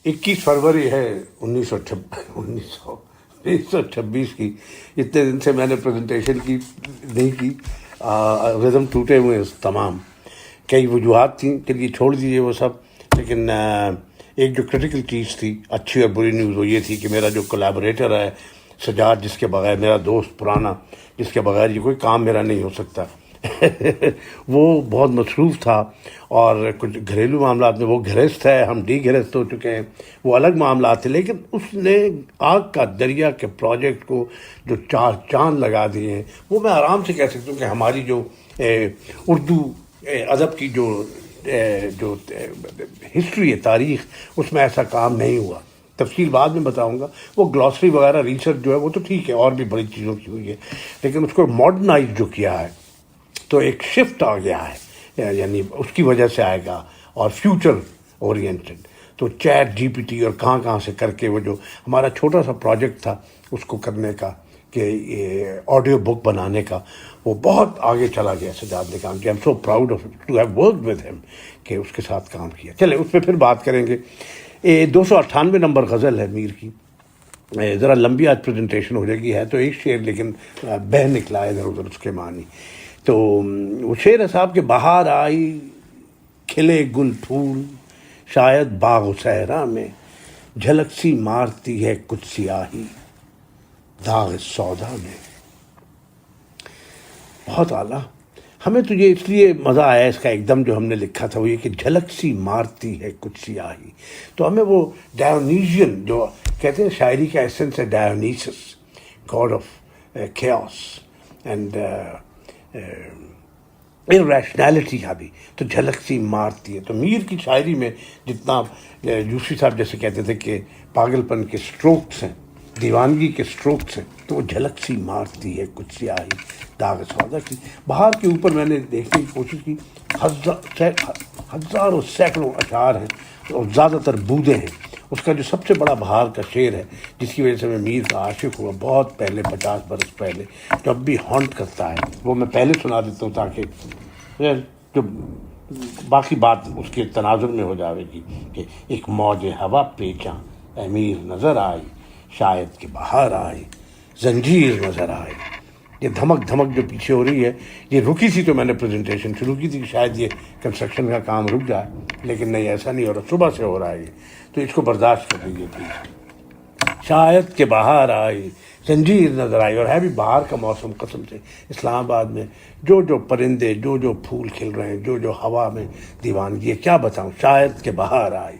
21 فروری ہے 1926 کی. اتنے دن سے میں نے پریزنٹیشن کی نہیں کی، رزم ٹوٹے ہوئے ہیں تمام. کئی وجوہات تھیں، چلیے چھوڑ دیجیے وہ سب. لیکن ایک جو کریٹیکل چیز تھی، اچھی اور بری نیوز، وہ یہ تھی کہ میرا جو کولیبوریٹر ہے سجاد، جس کے بغیر، میرا دوست پرانا، جس کے بغیر یہ کوئی کام میرا نہیں ہو سکتا وہ بہت مصروف تھا، اور کچھ گھریلو معاملات میں وہ گھرست ہے، ہم ڈی گھرست ہو چکے ہیں، وہ الگ معاملات تھے. لیکن اس نے آگ کا دریا کے پروجیکٹ کو جو 4 چاند لگا دیے ہیں، وہ میں آرام سے کہہ سکتا ہوں کہ ہماری جو اردو ادب کی جو ہسٹری ہے، تاریخ، اس میں ایسا کام نہیں ہوا. تفصیل بعد میں بتاؤں گا. وہ گلاسری وغیرہ ریسرچ جو ہے وہ تو ٹھیک ہے، اور بھی بڑی چیزوں کی ہوئی ہے، لیکن اس کو ماڈرنائز جو کیا ہے تو ایک شفٹ آ گیا ہے، یعنی اس کی وجہ سے آئے گا، اور فیوچر اورینٹڈ. تو چیٹ جی پی ٹی اور کہاں سے کر کے وہ جو ہمارا چھوٹا سا پروجیکٹ تھا اس کو کرنے کا، کہ آڈیو بک بنانے کا، وہ بہت آگے چلا گیا. سجاد نے کام کیا. I am so proud of two have worked with ہم، کہ اس کے ساتھ کام کیا. چلے اس پہ پھر بات کریں گے. 298 نمبر غزل ہے میر کی. ذرا لمبی آج پریزنٹیشن ہو جائے گی، ہے تو ایک شعر لیکن بہہ نکلا ہے ادھر ادھر اس کے معنی. تو وہ شعر ہے صاحب کہ بہار آئی کھلے گل پھول، شاید باغ و صحرا میں جھلک سی مارتی ہے کچھ سیاہی داغ سودا میں. بہت اعلیٰ. ہمیں تو یہ اس لیے مزہ آیا اس کا ایک دم جو ہم نے لکھا تھا، وہ یہ کہ جھلک سی مارتی ہے کچھ سیاہی. تو ہمیں وہ ڈایونیزین جو کہتے ہیں شاعری کا ایسنس ہے، Dionysus, god of chaos and irrationality کا بھی، تو جھلک سی مارتی ہے. تو میر کی شاعری میں جتنا یوسفی صاحب جیسے کہتے تھے کہ پاگل پن کے سٹروکس ہیں، دیوانگی کے سٹروکس ہیں، تو وہ جھلک سی مارتی ہے کچھ سیاہی داغ سودا کی. بہار کے اوپر میں نے دیکھنے کی کوشش کی، ہزاروں سینکڑوں اشعار ہیں اور زیادہ تر بودیں ہیں. اس کا جو سب سے بڑا بہار کا شعر ہے، جس کی وجہ سے میں میر کا عاشق ہوا بہت پہلے، 50 برس پہلے، جو اب بھی ہانٹ کرتا ہے، وہ میں پہلے سنا دیتا ہوں تاکہ جو باقی بات اس کے تناظر میں ہو جاوے گی. کہ ایک موج ہوا پیچاں امیر نظر آئی، شاید کہ بہار آئی زنجیر نظر آئی. یہ دھمک دھمک جو پیچھے ہو رہی ہے، یہ رکی تھی تو میں نے پریزنٹیشن شروع کی تھی کہ شاید یہ کنسٹرکشن کا کام رک جائے، لیکن نہیں، ایسا نہیں ہو رہا، صبح سے ہو رہا ہے یہ. تو اس کو برداشت کر لیجیے پلیز. شاید کہ بہار آئی زنجیر نظر آئی. اور ہے بھی بہار کا موسم قسم سے. اسلام آباد میں جو پرندے، جو پھول کھل رہے ہیں، جو ہوا میں دیوانگی ہے، کیا بتاؤں. شاید کہ بہار آئی.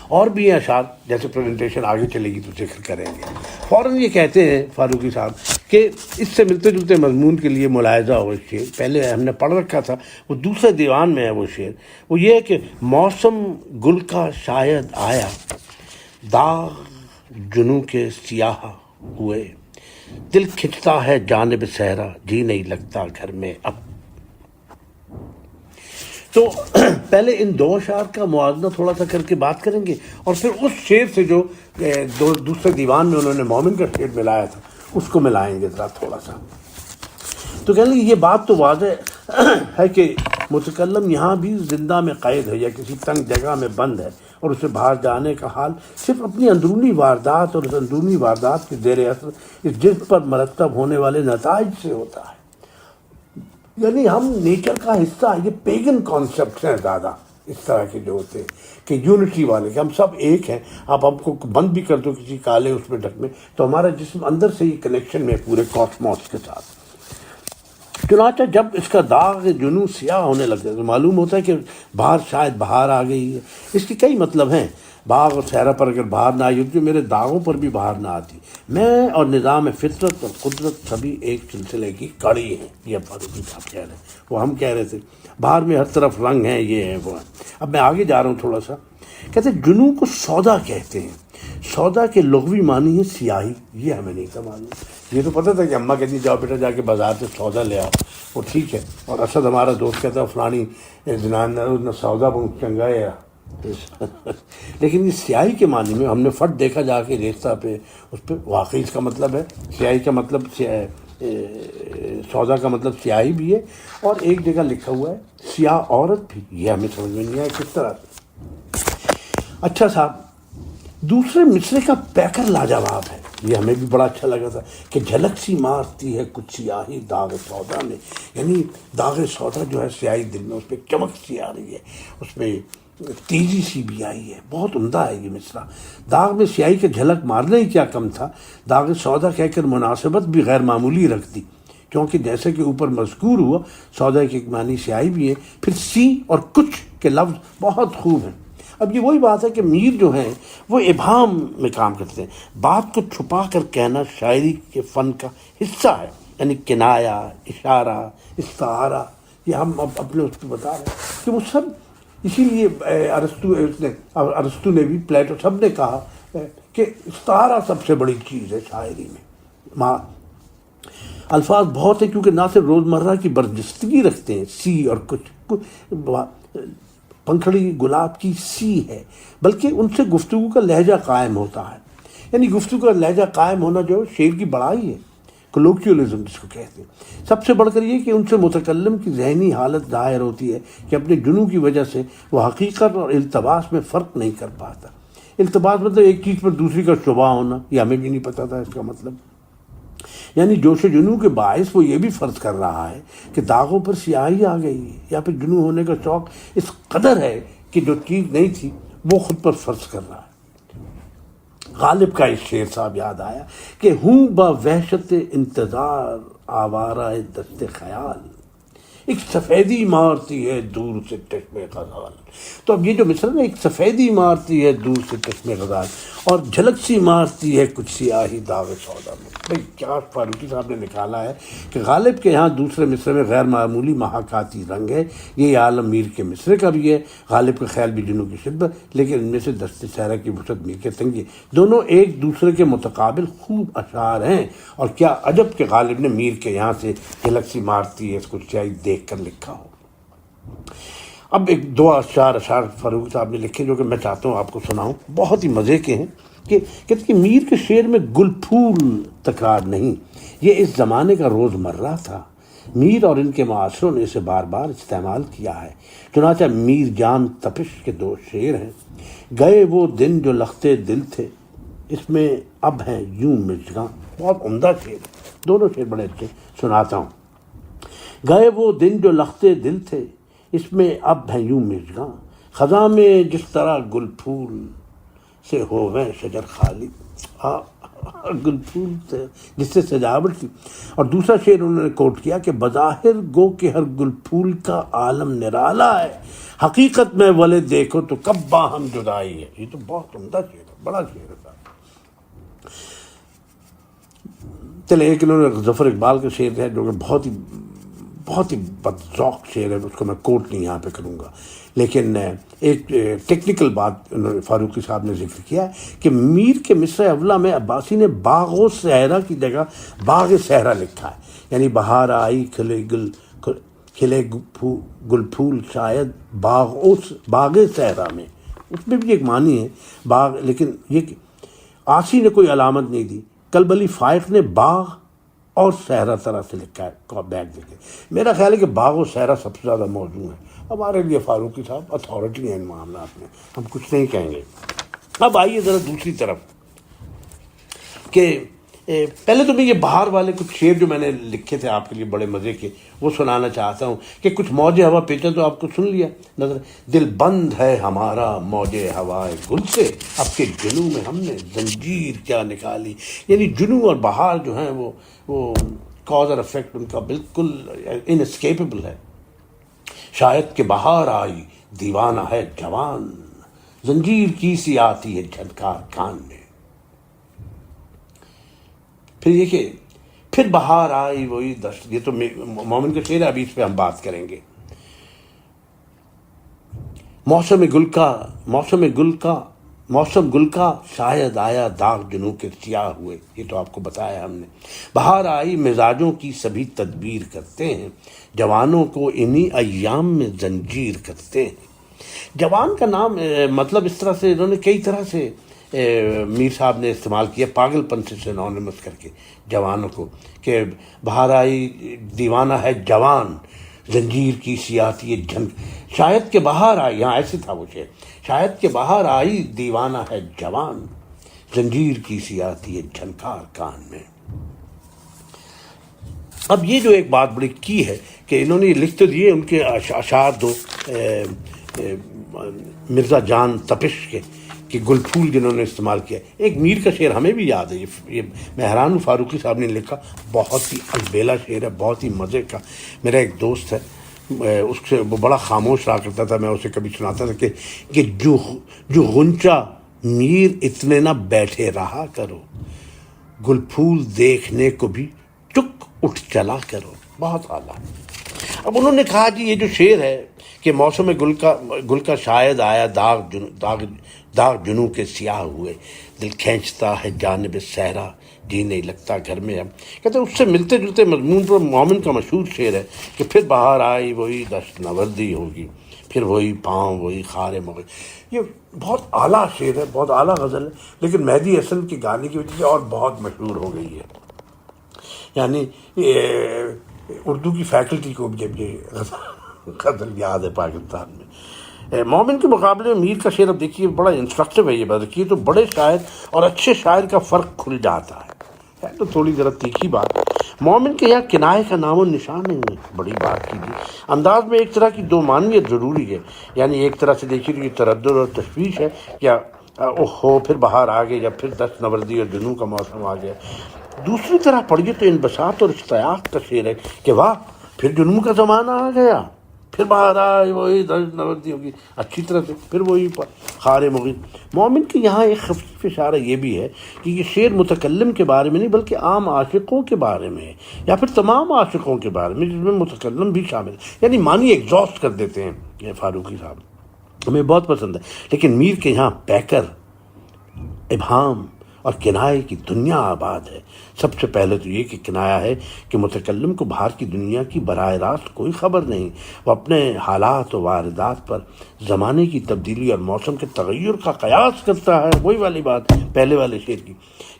اور بھی ہیں اشعار، جیسے پریزنٹیشن آگے چلے گی تو ذکر کریں گے. فوراً یہ کہتے ہیں فاروقی صاحب کہ اس سے ملتے جلتے مضمون کے لیے ملاحظہ ہو. شعر پہلے ہم نے پڑھ رکھا تھا، وہ دوسرے دیوان میں ہے وہ شعر. وہ یہ ہے کہ موسم گل کا شاید آیا، داغ جنوں کے سیاہ ہوئے، دل کھنچتا ہے جانب صحرا، جی نہیں لگتا گھر میں اب. تو پہلے ان 2 اشعار کا موازنہ تھوڑا سا کر کے بات کریں گے، اور پھر اس شعر سے جو دوسرے دیوان میں انہوں نے مومن کا شعر ملایا تھا اس کو ملائیں گے ذرا تھوڑا سا. تو کہہ لیں یہ بات تو واضح ہے کہ متکلم یہاں بھی زندہ میں قید ہے یا کسی تنگ جگہ میں بند ہے، اور اسے باہر جانے کا حال صرف اپنی اندرونی واردات اور اس اندرونی واردات کے زیر اثر اس جسم پر مرتب ہونے والے نتائج سے ہوتا ہے. یعنی ہم نیچر کا حصہ، یہ پیگن کانسیپٹس ہیں زیادہ اس طرح کے جو ہوتے ہیں کہ یونٹی والے، کہ ہم سب ایک ہیں. آپ ہم کو بند بھی کر دو کسی کالے اس میں ڈھک میں، تو ہمارا جسم اندر سے ہی کنیکشن میں پورے کاسموس کے ساتھ. چنانچہ جب اس کا داغ جنوں سیاہ ہونے لگتا ہے تو معلوم ہوتا ہے کہ باہر شاید بہار آ گئی ہے. اس کے کئی مطلب ہیں. باغ اور صحرا پر اگر بہار نہ آئی ہوتی، میرے داغوں پر بھی بہار نہ آتی. میں اور نظام فطرت اور قدرت سبھی ایک سلسلے کی کڑی ہیں. یہ فاروقی صاحب کہہ رہے ہیں، وہ ہم کہہ رہے تھے. باہر میں ہر طرف رنگ ہیں، یہ ہے وہ ہے. اب میں آگے جا رہا ہوں تھوڑا سا. کہتے ہیں جنوں کو سودا کہتے ہیں. سودا کے لغوی معنی ہے سیاہی. یہ ہمیں نہیں تھا معلوم. یہ تو پتہ تھا کہ اماں کہتی جاؤ بیٹا جا کے بازار سے سودا لے آؤ، وہ ٹھیک ہے. اور اسد ہمارا دوست کہتا ہے فلانی جنان سودا بہت چنگا ہے. لیکن یہ سیاہی کے معنی میں ہم نے فٹ دیکھا جا کے ریختہ پہ، اس پہ واقعی اس کا مطلب ہے سیاہی کا مطلب سودا کا مطلب سیاہی بھی ہے. اور ایک جگہ لکھا ہوا ہے سیاہ عورت بھی. یہ ہمیں سمجھ میں نہیں آیا کس طرح. اچھا صاحب، دوسرے مصرے کا پیکر لاجواب ہے، یہ ہمیں بھی بڑا اچھا لگا تھا کہ جھلک سی مارتی ہے کچھ سیاہی داغ سودا میں، یعنی داغ سودا جو ہے سیاہی دل میں، اس پہ چمک سی آ رہی ہے، اس میں تیزی سی بھی آئی ہے، بہت عمدہ ہے یہ مصرع۔ داغ میں سیاہی کے جھلک مارنا ہی کیا کم تھا، داغ سودا کہہ کر مناسبت بھی غیر معمولی رکھ دی، کیونکہ جیسے کہ اوپر مذکور ہوا سودا کی ایک معنی سیاہی بھی ہے، پھر سی اور کچھ کے لفظ بہت خوب ہیں۔ اب یہ وہی بات ہے کہ میر جو ہیں وہ ابہام میں کام کرتے ہیں، بات کو چھپا کر کہنا شاعری کے فن کا حصہ ہے، یعنی کنایا، اشارہ، استعارہ، یہ ہم اب اپنے اس پہ بتا رہے ہیں کہ وہ سب، اسی لیے ارسطو نے بھی، پلیٹو، سب نے کہا کہ استعارہ سب سے بڑی چیز ہے شاعری میں۔ الفاظ بہت ہیں کیونکہ نہ صرف روزمرہ کی برجستگی رکھتے ہیں، سی اور کچھ، پنکھڑی گلاب کی سی ہے، بلکہ ان سے گفتگو کا لہجہ قائم ہوتا ہے، یعنی گفتگو کا لہجہ قائم ہونا جو شعر کی بڑائی ہے، کلوکیولزم جس کو کہتے ہیں۔ سب سے بڑھ کر یہ کہ ان سے متکلم کی ذہنی حالت ظاہر ہوتی ہے کہ اپنے جنوں کی وجہ سے وہ حقیقت اور التباس میں فرق نہیں کر پاتا۔ التباس مطلب ایک چیز پر دوسری کا شبہ ہونا، یہ ہمیں بھی نہیں پتا تھا اس کا مطلب، یعنی جوش و جنوں کے باعث وہ یہ بھی فرض کر رہا ہے کہ داغوں پر سیاہی آ گئی ہے، یا پھر جنوں ہونے کا شوق اس قدر ہے کہ جو چیز نہیں تھی وہ خود پر فرض کر رہا ہے۔ غالب کا اس شعر صاحب یاد آیا کہ ہوں با وحشت انتظار آوارہ دست خیال، ایک سفیدی مارتی ہے دور سے چشم غزال۔ تو اب یہ جو مصرع ہے، ایک سفیدی مارتی ہے دور سے چشم غزال، اور جھلک سی مارتی ہے کچھ سیاہی داغ سودا میں۔ بھائی کیا فاروقی صاحب نے نکالا ہے کہ غالب کے یہاں دوسرے مصرع میں غیر معمولی محاکاتی رنگ ہے، یہ عالم میر کے مصرع کا بھی ہے۔ غالب کا خیال بھی جنوں کی شدت، لیکن ان میں سے دست صحرا کی وسعت، میر کے تنگی، دونوں ایک دوسرے کے متقابل خوب اشعار ہیں، اور کیا عجب کہ غالب نے میر کے یہاں سے جھلک سی مارتی ہے کچھ سیاہی دیکھ کر لکھا ہو۔ اب ایک دو اشعار فاروقی صاحب نے لکھے جو کہ میں چاہتا ہوں آپ کو سناؤں، بہت ہی مزے کے ہیں، کہ کہتے کہ میر کے شعر میں گل پھول تکرار نہیں، یہ اس زمانے کا روز مرہ تھا، میر اور ان کے معاصروں نے اسے بار بار استعمال کیا ہے۔ چنانچہ میر جان تپش کے دو شعر ہیں، گئے وہ دن جو لختے دل تھے، اس میں اب ہیں یوں مژگاں، بہت عمدہ شعر، دونوں شعر بڑے اچھے، سناتا ہوں۔ گئے وہ دن جو لختے دل تھے، اس میں اب ہیں یوں مژگاں، خزاں میں جس طرح گل پھول سے ہوویں شجر خالی، گل پھول سے جس سے سجاوٹ کی۔ اور دوسرا شعر انہوں نے کوٹ کیا کہ بظاہر گو کہ ہر گل پھول کا عالم نرالا ہے، حقیقت میں ولے دیکھو تو کب باہم جدائی ہے۔ یہ تو بہت عمدہ شعر ہے، بڑا شعر ہے صاحب۔ چلے ایک انہوں نے ظفر اقبال کا شعر ہے جو کہ بہت ہی بدذوق شعر ہے، اس کو میں کوٹ نہیں یہاں پہ کروں گا، لیکن ایک ٹیکنیکل بات انہوں نے فاروقی صاحب نے ذکر کیا ہے کہ میر کے مصرع اولا میں عباسی نے باغ و صحرا کی جگہ باغ صحرا لکھا ہے، یعنی بہار آئی کھلے گل پھول شاید باغ صحرا میں، اس میں بھی ایک معنی ہے باغ، لیکن یہ کہ آسی نے کوئی علامت نہیں دی، کلب علی فائق نے باغ اور صحرا طرح سے لکھا ہے بیگ دیکھے۔ میرا خیال ہے کہ باغ و صحرا سب سے زیادہ موزوں ہے، ہمارے لیے فاروقی صاحب اتھارٹی ہیں ان معاملات میں، ہم کچھ نہیں کہیں گے۔ اب آئیے ذرا دوسری طرف کہ پہلے تو میں یہ بہار والے کچھ شعر جو میں نے لکھے تھے آپ کے لیے بڑے مزے کے، وہ سنانا چاہتا ہوں کہ کچھ موج ہوا پیچھے تو آپ کو سن لیا نظر، دل بند ہے ہمارا موج ہوائے گل سے، اب کے جنوں میں ہم نے زنجیر کیا نکالی، یعنی جنوں اور بہار جو ہیں وہ کاز اور افیکٹ ان کا بالکل اناسکیپیبل ہے۔ شاید کہ بہار آئی دیوانہ ہے جوان، زنجیر کی سی آتی ہے جھنکار کان میں۔ پھر یہ کہ پھر بہار آئی وہی دشت، یہ تو مومن کا شعر ہے، ابھی اس پہ ہم بات کریں گے۔ موسم گل کا شاید آیا داغ جنوں کے سیاہ ہوئے، یہ تو آپ کو بتایا ہم نے۔ بہار آئی مزاجوں کی سبھی تدبیر کرتے ہیں، جوانوں کو انہی ایام میں زنجیر کرتے ہیں۔ جوان کا نام مطلب اس طرح سے انہوں نے کئی طرح سے میر صاحب نے استعمال کیا، پاگل پن سے سینونیمس کر کے جوانوں کو، کہ بہار آئی دیوانہ ہے جوان، زنجیر کی سی آتی ہے جھن، شاید کہ بہار آئی، یہاں ایسے تھا وہ شعر، شاید کہ بہار آئی دیوانہ ہے جوان، زنجیر کی سی آتی ہے جھنکار کان میں۔ اب یہ جو ایک بات بڑی کی ہے کہ انہوں نے لکھ تو دیے ان کے اشعار دو مرزا جان تپش کے کہ گل پھول جنہوں نے استعمال کیا، ایک میر کا شعر ہمیں بھی یاد ہے، یہ مہران فاروقی صاحب نے لکھا، بہت ہی البیلا شعر ہے، بہت ہی مزے کا۔ میرا ایک دوست ہے، اس سے وہ بڑا خاموش رہا کرتا تھا، میں اسے کبھی سناتا تھا کہ جو غنچہ میر اتنے نہ بیٹھے رہا کرو، گل پھول دیکھنے کو بھی چک اٹھ چلا کرو، بہت اعلیٰ۔ اب انہوں نے کہا جی یہ جو شعر ہے کہ موسم گل کا شاید آیا داغ جنوں کے سیاہ ہوئے، دل کھینچتا ہے جانب صحرا جی نہیں لگتا گھر میں اب، کہتے ہیں اس سے ملتے جلتے مضمون پر مومن کا مشہور شعر ہے کہ پھر بہار آئی وہی دشت نوردی ہوگی، پھر وہی پاؤں وہی خارے مغل۔ یہ بہت اعلیٰ شعر ہے، بہت اعلیٰ غزل ہے، لیکن مہدی حسن کے گانے کی وجہ سے اور بہت مشہور ہو گئی ہے۔ یعنی اردو کی فیکلٹی کو جب یہ غزل یاد ہے پاکستان میں۔ مومن کے مقابلے میں میر کا شعر اب دیکھیے بڑا انسٹرکٹیو ہے، یہ بات دیکھیے تو بڑے شاعر اور اچھے شاعر کا فرق کھل جاتا ہے تو تھوڑی ذرا تیکھی بات۔ مومن کے یہاں کنائے کا نام و نشان نہیں ہے، بڑی بات کیجیے۔ انداز میں ایک طرح کی دو معنویت ضروری ہے، یعنی ایک طرح سے دیکھیے تو یہ تردد اور تشویش ہے، یا اوہو پھر بہار آ گئی، یا پھر دست نوردی اور جنوں کا موسم آ گیا۔ دوسری طرح پڑھیے تو انبساط اور اشتیاق کا شعر ہے کہ واہ پھر جنوں کا زمانہ آ گیا، پھر بہار آئی وہی دست نوردی ہوگی، اچھی طرح سے پھر وہی خار مغل۔ مومن کے یہاں ایک خفیف اشارہ یہ بھی ہے کہ یہ شعر متکلم کے بارے میں نہیں بلکہ عام عاشقوں کے بارے میں ہے، یا پھر تمام عاشقوں کے بارے میں جس میں متکلم بھی شامل ہے، یعنی معنی ایگزاسٹ کر دیتے ہیں یہ فاروقی صاحب، ہمیں بہت پسند ہے۔ لیکن میر کے یہاں پیکر، ابہام اور کنائے کی دنیا آباد ہے۔ سب سے پہلے تو یہ کہ کنایا ہے کہ متکلم کو باہر کی دنیا کی براہ راست کوئی خبر نہیں، وہ اپنے حالات و واردات پر زمانے کی تبدیلی اور موسم کے تغیر کا قیاس کرتا ہے، وہی والی بات پہلے والے شعر کی،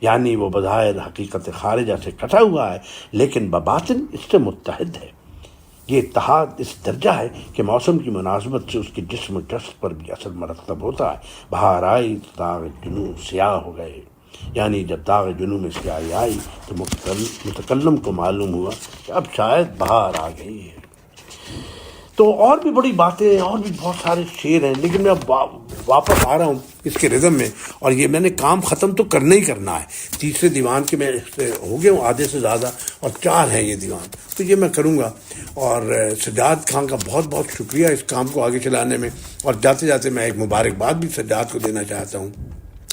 یعنی وہ بظاہر حقیقت خارجہ سے کٹا ہوا ہے لیکن بباطن اس سے متحد ہے۔ یہ اتحاد اس درجہ ہے کہ موسم کی مناسبت سے اس کے جسم و جسد پر بھی اثر مرتب ہوتا ہے۔ بہار آئی تو داغ جنوں سیاہ ہو گئے، یعنی جب داغ جنوں میں سیاہی آئی تو متکلم کو معلوم ہوا کہ اب شاید بہار آ گئی ہے۔ تو اور بھی بڑی باتیں ہیں، اور بھی بہت سارے شعر ہیں، لیکن میں اب واپس آ رہا ہوں اس کے رزم میں، اور یہ میں نے کام ختم تو کرنا ہی کرنا ہے۔ تیسرے دیوان کے میں ہو گیا ہوں آدھے سے زیادہ، اور 4 ہیں یہ دیوان، تو یہ میں کروں گا۔ اور سجاد خان کا بہت بہت شکریہ اس کام کو آگے چلانے میں، اور جاتے جاتے میں ایک مبارکباد بھی سجاد کو دینا چاہتا ہوں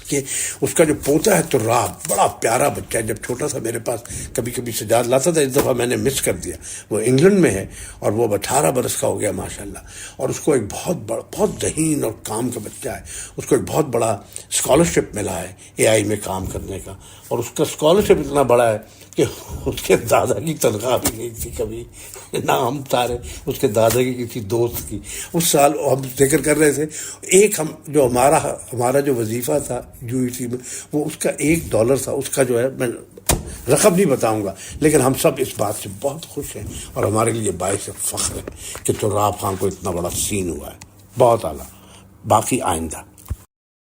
کہ اس کا جو پوتا ہے تراب بڑا پیارا بچہ ہے، جب چھوٹا سا میرے پاس کبھی کبھی سجاد لاتا تھا، اس دفعہ میں نے مس کر دیا، وہ انگلینڈ میں ہے اور وہ 18 برس کا ہو گیا ماشاءاللہ، اور اس کو ایک بہت ذہین اور کام کا بچہ ہے، اس کو ایک بہت بڑا اسکالرشپ ملا ہے AI میں کام کرنے کا، اور اس کا اسکالرشپ اتنا بڑا ہے کہ اس کے دادا کی تنخواہ بھی نہیں تھی کبھی، نہ ہم سارے اس کے دادا کی کسی دوست کی۔ اس سال ہم ذکر کر رہے تھے، ایک جو ہمارا جو وظیفہ تھا UET میں، وہ اس کا $1 تھا، اس کا جو ہے میں رقم نہیں بتاؤں گا، لیکن ہم سب اس بات سے بہت خوش ہیں، اور ہمارے لیے باعث فخر ہے کہ تراب خان کو اتنا بڑا سین ہوا ہے۔ بہت اعلیٰ، باقی آئندہ۔